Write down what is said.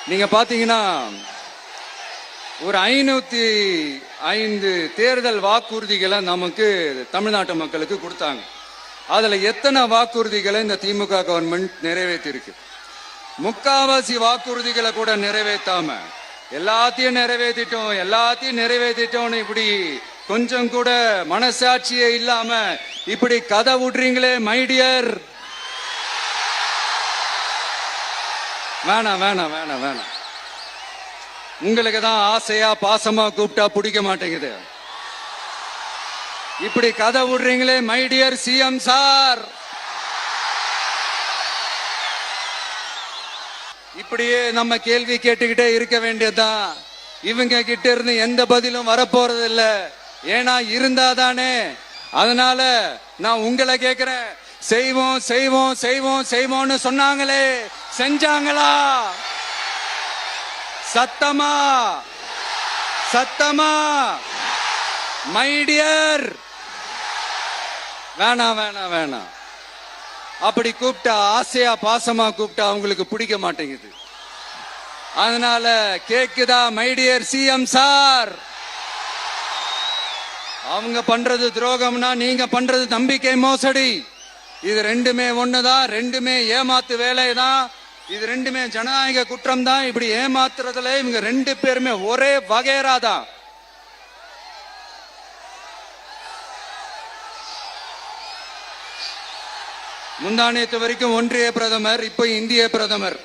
நீங்க பாத்தீங்கன்னா ஒரு 505 தேர்தல் வாக்குறுதிகளை நமக்கு தமிழ்நாட்டு மக்களுக்கு கொடுத்தாங்க. அதுல எத்தனை வாக்குறுதிகளை இந்த திமுக கவர்மெண்ட் நிறைவேற்றிருக்கு? முக்காவாசி வாக்குறுதிகளை கூட நிறைவேற்றாம எல்லாத்தையும் நிறைவேற்றிட்டோம் இப்படி கொஞ்சம் கூட மனசாட்சியே இல்லாம இப்படி கதை விடுறீங்களே மைடியர். வேணாம் வேணாம் வேணாம் வேணாம். உங்களுக்கு தான் ஆசையா பாசமா கூப்பிட்டா பிடிக்க மாட்டேங்குது. இப்படி கதை விடுறீங்களே மைடியர் சிஎம் சார். இப்படியே நம்ம கேள்வி கேட்டுக்கிட்டே இருக்க வேண்டியதுதான். இவங்க கிட்ட இருந்து எந்த பதிலும் வரப்போறது இல்ல. ஏன்னா இருந்தாதானே. அதனால நான் உங்களை கேட்கிறேன், செய்வோம் செய்வோம் செய்வோம் செய்வோம்னு சொன்னாங்களே, செஞ்சாங்களா? சத்தமா சத்தமா மைடியர். வேணாம் வேணாம் வேணாம். அப்படி கூப்பிட்டா, ஆசையா பாசமா கூப்பிட்டா அவங்களுக்கு பிடிக்க மாட்டேங்குது. அதனால கேக்குதா மைடியர் சிஎம் சார்? அவங்க பண்றது துரோகம்னா நீங்க பண்றது நம்பிக்கை மோசடி. இது ரெண்டுமே ஒண்ணுதான். ரெண்டுமே ஏமாத்து வேலைதான். இது ரெண்டுமே ஜனநாயக குற்றம் தான். இப்படி ஏமாத்துறதுல இவங்க ரெண்டு பேருமே ஒரே வகைரா தான். முந்தானேத்து வரைக்கும் ஒன்றிய பிரதமர், இப்ப இந்திய பிரதமர்.